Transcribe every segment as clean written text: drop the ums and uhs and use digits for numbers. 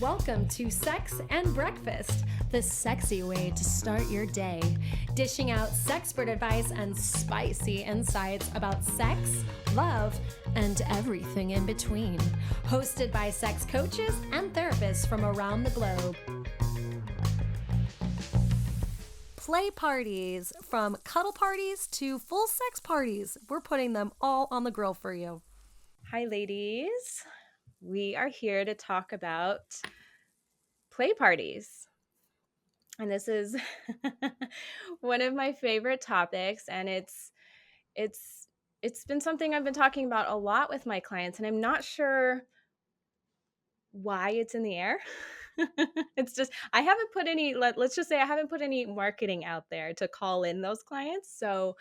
Welcome to Sex and Breakfast, the sexy way to start your day. Dishing out sexpert advice and spicy insights about sex, love, and everything in between. Hosted by sex coaches and therapists from around the globe. Play parties, from cuddle parties to full sex parties. We're putting them all on the grill for you. Hi, ladies. We are here to talk about play parties. And this is one of my favorite topics, and it's been something I've been talking about a lot with my clients, and I'm not sure why it's in the air. It's just I haven't put any let's just say I haven't put any marketing out there to call in those clients. So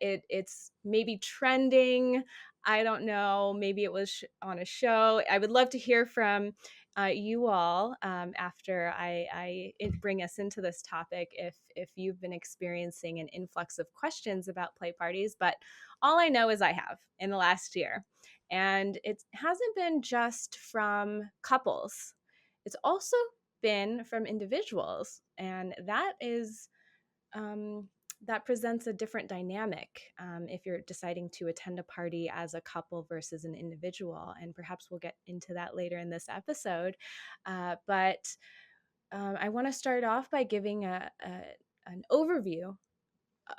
it's maybe trending. I don't know. Maybe it was on a show. I would love to hear from you all after I bring us into this topic. If you've been experiencing an influx of questions about play parties, but all I know is I have in the last year, and it hasn't been just from couples. It's also been from individuals, and that is. That presents a different dynamic if you're deciding to attend a party as a couple versus an individual. And perhaps we'll get into that later in this episode. But I want to start off by giving an overview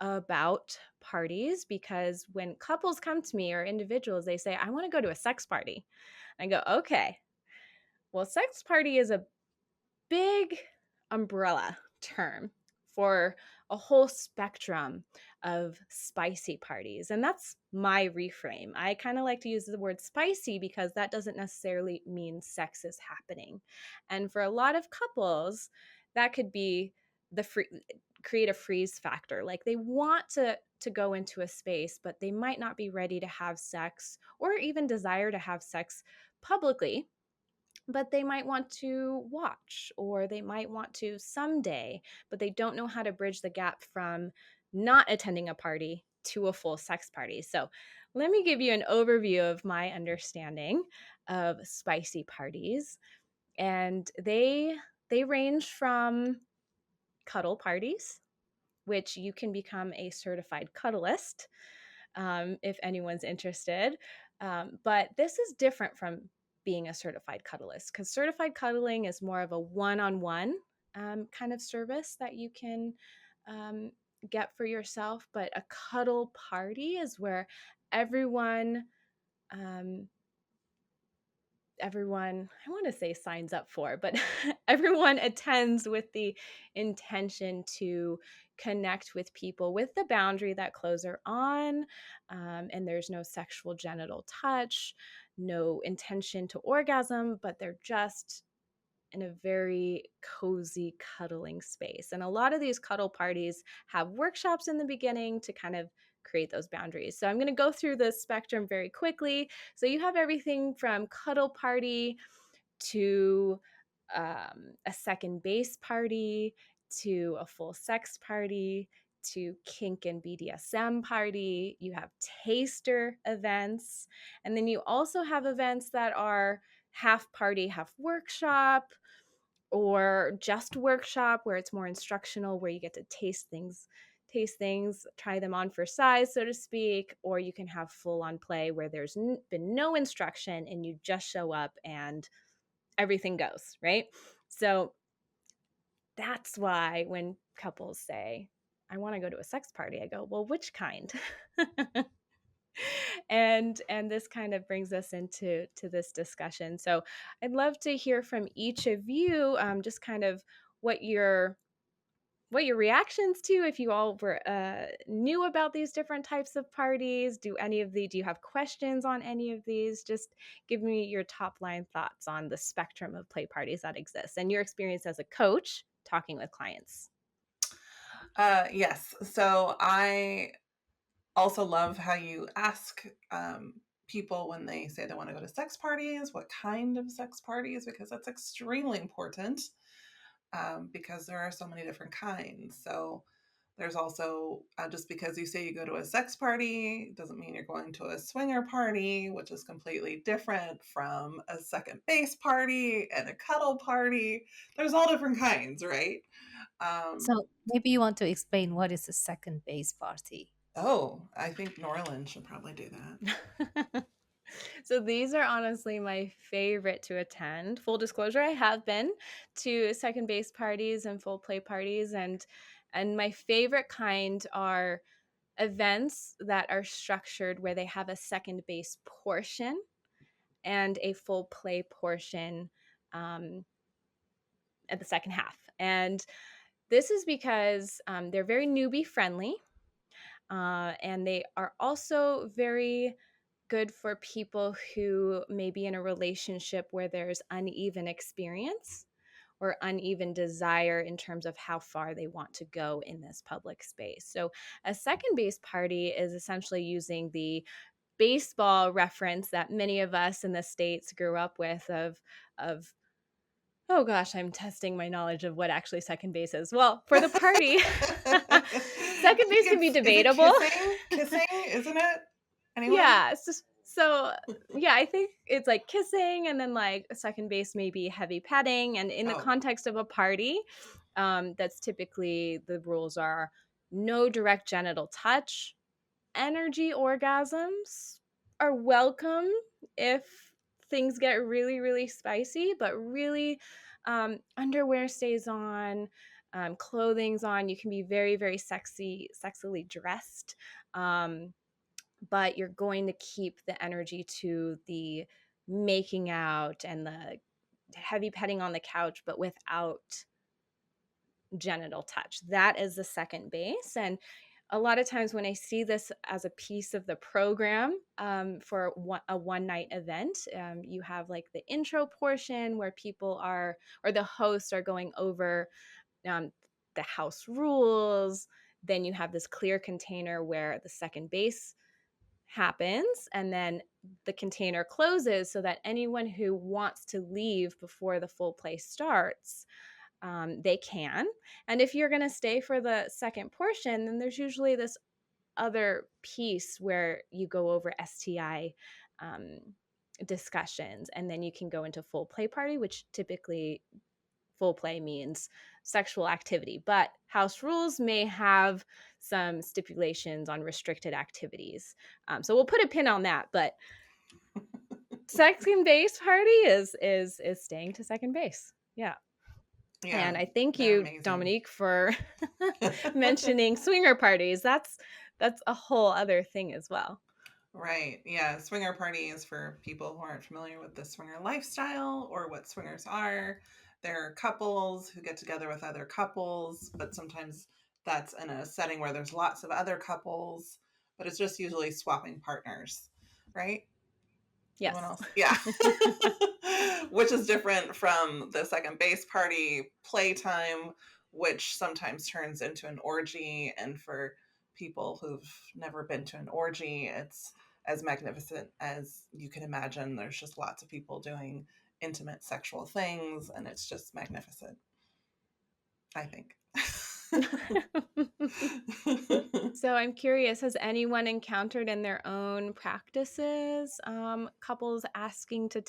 about parties, because when couples come to me or individuals, they say, I want to go to a sex party. I go, okay, well, sex party is a big umbrella term for a whole spectrum of spicy parties. And that's my reframe. I kind of like to use the word spicy because that doesn't necessarily mean sex is happening. And for a lot of couples, that could be create a freeze factor. Like they want to go into a space, but they might not be ready to have sex or even desire to have sex publicly, but they might want to watch, or they might want to someday, but they don't know how to bridge the gap from not attending a party to a full sex party. So let me give you an overview of my understanding of spicy parties. And they range from cuddle parties, which you can become a certified cuddlist if anyone's interested. But this is different from being a certified cuddlist, because certified cuddling is more of a one-on-one kind of service that you can um, get for yourself. But a cuddle party is where everyone um, everyone, I want to say signs up for, but everyone attends with the intention to connect with people with the boundary that clothes are on, and there's no sexual genital touch, no intention to orgasm, but they're just in a very cozy cuddling space. And a lot of these cuddle parties have workshops in the beginning to kind of create those boundaries. So I'm going to go through the spectrum very quickly. So you have everything from cuddle party to a second base party to a full sex party to kink and BDSM party. You have taster events. And then you also have events that are half party, half workshop, or just workshop where it's more instructional, where you get to taste things, try them on for size, so to speak, or you can have full on play where there's been no instruction and you just show up and everything goes, right? So that's why when couples say, I want to go to a sex party, I go, well, which kind? And this kind of brings us into this discussion. So I'd love to hear from each of you, just kind of what your reactions to, if you all were knew about these different types of parties. Do you have questions on any of these? Just give me your top line thoughts on the spectrum of play parties that exist and your experience as a coach talking with clients. Yes. So I also love how you ask people when they say they want to go to sex parties, what kind of sex parties, because that's extremely important, because there are so many different kinds. So There's also just because you say you go to a sex party doesn't mean you're going to a swinger party, which is completely different from a second base party and a cuddle party. There's all different kinds, right? Um, So maybe you want to explain what is a second base party. oh, I think Norelyn should probably do that. So these are honestly my favorite to attend. Full disclosure, I have been to second base parties and full play parties, and my favorite kind are events that are structured where they have a second base portion and a full play portion um, at the second half. And this is because they're very newbie friendly, and they are also very good for people who may be in a relationship where there's uneven experience or uneven desire in terms of how far they want to go in this public space. So, a second base party is essentially using the baseball reference that many of us in the States grew up with of oh gosh, I'm testing my knowledge of what actually second base is. Well, for the party, I second think base can be is it debatable. kissing? Kissing, isn't it? Anyway. Yeah, it's just so yeah, I think it's like kissing and then like second base maybe heavy petting. And in the Oh, context of a party, that's typically the rules are no direct genital touch. Energy orgasms are welcome if things get really, really spicy, but really underwear stays on, clothing's on. You can be very, very sexily dressed. But you're going to keep the energy to the making out and the heavy petting on the couch, but without genital touch. That is the second base. And a lot of times when I see this as a piece of the program for a one night event, you have like the intro portion where people are, or the hosts are going over um, the house rules. Then you have this clear container where the second base happens, and then the container closes so that anyone who wants to leave before the full play starts, they can. And if you're going to stay for the second portion, then there's usually this other piece where you go over STI um, discussions, and then you can go into full play party, which typically full play means sexual activity, but house rules may have some stipulations on restricted activities. So we'll put a pin on that. But second base party is staying to second base. Yeah. yeah, And I thank they're you, amazing. Dominique, for mentioning swinger parties. That's a whole other thing as well. Right. Yeah. Swinger parties for people who aren't familiar with the swinger lifestyle or what swingers are. They're couples who get together with other couples, but sometimes that's in a setting where there's lots of other couples, but it's just usually swapping partners, right? Yes. Anyone else? Yeah. Which is different from the second base party playtime, which sometimes turns into an orgy. And for people who've never been to an orgy, it's as magnificent as you can imagine. There's just lots of people doing intimate sexual things, and it's just magnificent, I think. So I'm curious, has anyone encountered in their own practices couples asking to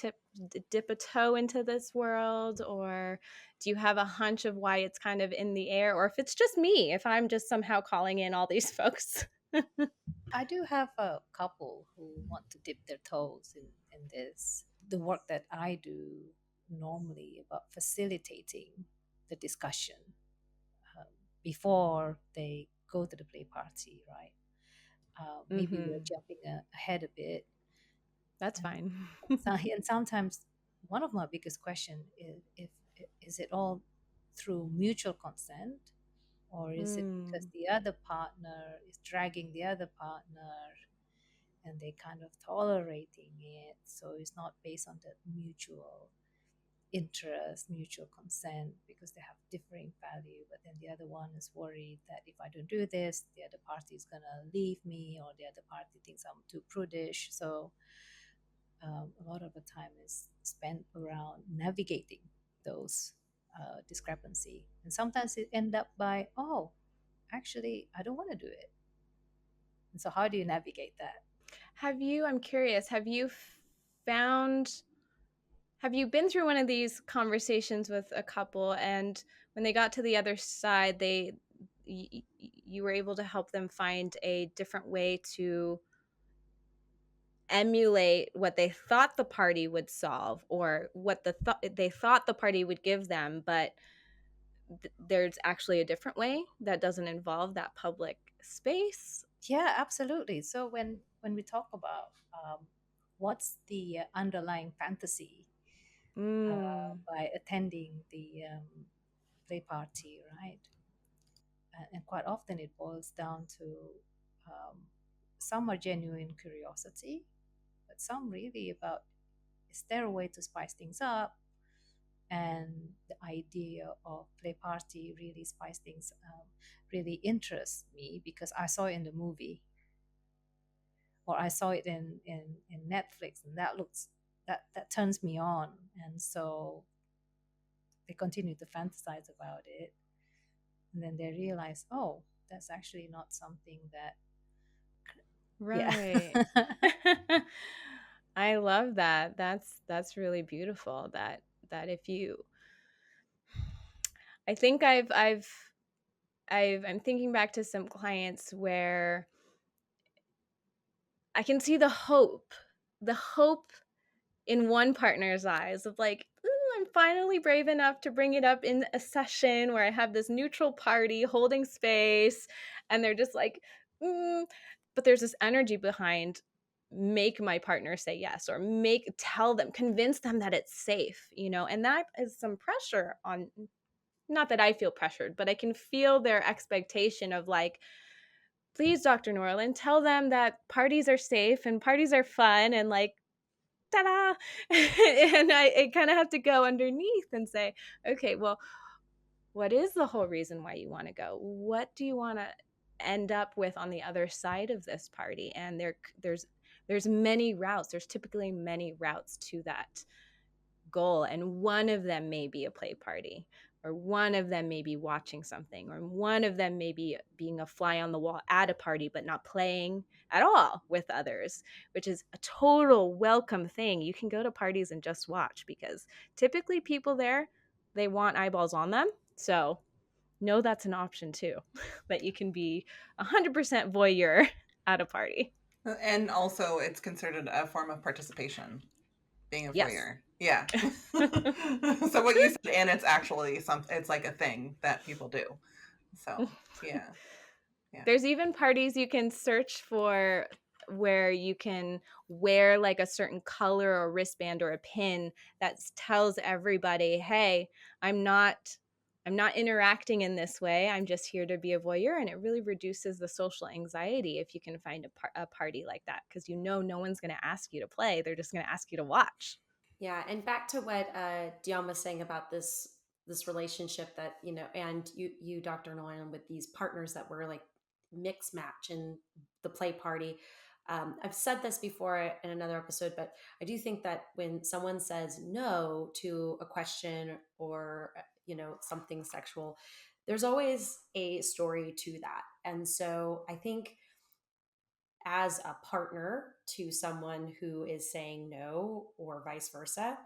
dip a toe into this world, or do you have a hunch of why it's kind of in the air, or if it's just me, if I'm just somehow calling in all these folks? I do have a couple who want to dip their toes in this. The work that I do normally about facilitating the discussion um, before they go to the play party, right? Maybe we're Mm-hmm. jumping ahead a bit. That's And, fine. and sometimes one of my biggest question is if is it all through mutual consent, or is it because Mm. the other partner is dragging the other partner and they kind of tolerating it, so it's not based on the mutual interest, mutual consent, because they have differing value, but then the other one is worried that if I don't do this, the other party is going to leave me, or the other party thinks I'm too prudish. So a lot of the time is spent around navigating those discrepancy, and sometimes it end up by, oh, actually I don't want to do it. And so how do you navigate that? I'm curious, found, have you been through one of these conversations with a couple, and when they got to the other side, you were able to help them find a different way to emulate what they thought the party would solve, or what they thought the party would give them, but there's actually a different way that doesn't involve that public space? Yeah, absolutely. So when we talk about what's the underlying fantasy Mm. by attending the play party, right? And quite often it boils down to um, some are genuine curiosity, but some really about, is there a way to spice things up? And the idea of play party really spice things really interests me because I saw it in the movie, or I saw it in Netflix, and that turns me on. And so they continue to fantasize about it, and then they realize, oh, that's actually not something that, yeah. Right. I love that. That's really beautiful. That if you, I think I'm thinking back to some clients where I can see the hope in one partner's eyes of like, "Ooh, I'm finally brave enough to bring it up in a session where I have this neutral party holding space," and they're just like, mm. But there's this energy behind, make my partner say yes, or tell them, convince them that it's safe, and that is some pressure on, not that I feel pressured, but I can feel their expectation of like, please, Dr. Norlin, tell them that parties are safe and parties are fun, and like, ta-da. And I kind of have to go underneath and say, okay, well, what is the whole reason why you want to go? What do you want to end up with on the other side of this party? And there's many routes. There's typically many routes to that goal, and one of them may be a play party, or one of them may be watching something, or one of them may be being a fly on the wall at a party but not playing at all with others, which is a total welcome thing. You can go to parties and just watch, because typically people there, they want eyeballs on them. So know that's an option too, that you can be 100% voyeur at a party. And also, it's considered a form of participation, being a Yes. voyeur. Yeah. So what you said, and it's actually it's like a thing that people do. So yeah. Yeah. There's even parties you can search for where you can wear like a certain color or wristband or a pin that tells everybody, hey, I'm not interacting in this way. I'm just here to be a voyeur. And it really reduces the social anxiety if you can find a party like that, because no one's going to ask you to play. They're just going to ask you to watch. Yeah, and back to what Dion was saying about this relationship that, and you Dr. Nolan, with these partners that were like mix match in the play party. I've said this before in another episode, but I do think that when someone says no to a question, or something sexual, there's always a story to that. And so I think, as a partner to someone who is saying no, or vice versa,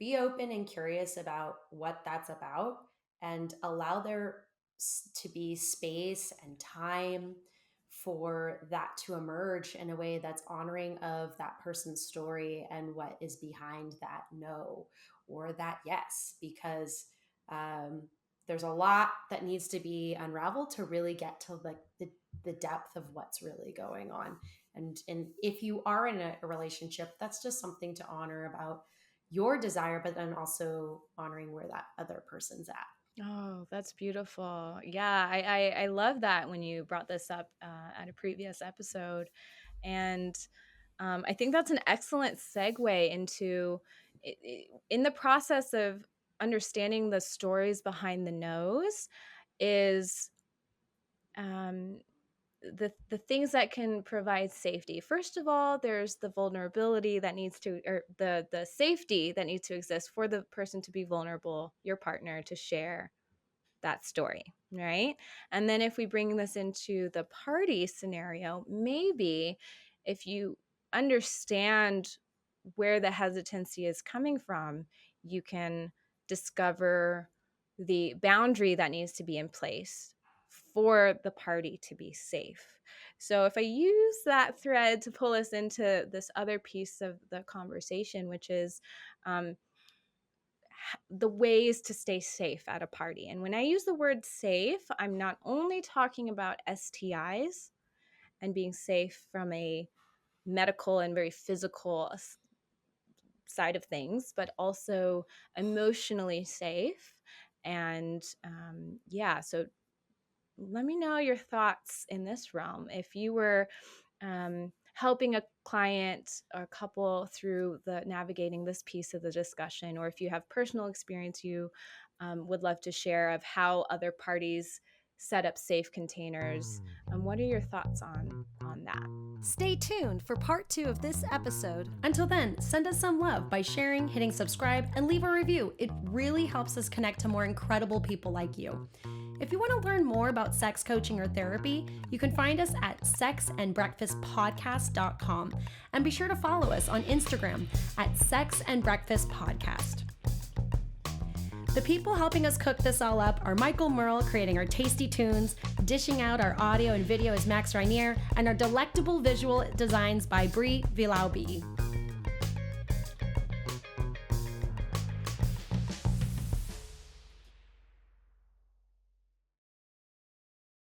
be open and curious about what that's about, and allow there to be space and time for that to emerge in a way that's honoring of that person's story and what is behind that no or that yes, because um, there's a lot that needs to be unraveled to really get to like the depth of what's really going on. And if you are in a relationship, that's just something to honor about your desire, but then also honoring where that other person's at. Oh, that's beautiful. Yeah, I love that when you brought this up at a previous episode. And I think that's an excellent segue into, in the process of understanding the stories behind the no's, is um, the things that can provide safety. First of all, there's the vulnerability that needs to, or the safety that needs to exist for the person to be vulnerable, your partner, to share that story, right? And then if we bring this into the party scenario, maybe if you understand where the hesitancy is coming from, you can discover the boundary that needs to be in place for the party to be safe. So if I use that thread to pull us into this other piece of the conversation, which is the ways to stay safe at a party. And when I use the word safe, I'm not only talking about STIs and being safe from a medical and very physical side of things, but also emotionally safe. And so let me know your thoughts in this realm. If you were helping a client or couple through the navigating this piece of the discussion, or if you have personal experience you would love to share of how other parties set up safe containers, what are your thoughts on that? Stay tuned for part 2 of this episode. Until then, send us some love by sharing, hitting subscribe, and leave a review. It really helps us connect to more incredible people like you. If you want to learn more about sex coaching or therapy, you can find us at sexandbreakfastpodcast.com, and be sure to follow us on Instagram at sexandbreakfastpodcast. The people helping us cook this all up are Michael Merle, creating our tasty tunes, dishing out our audio and video is Max Rainier, and our delectable visual designs by Brie Vilaubi.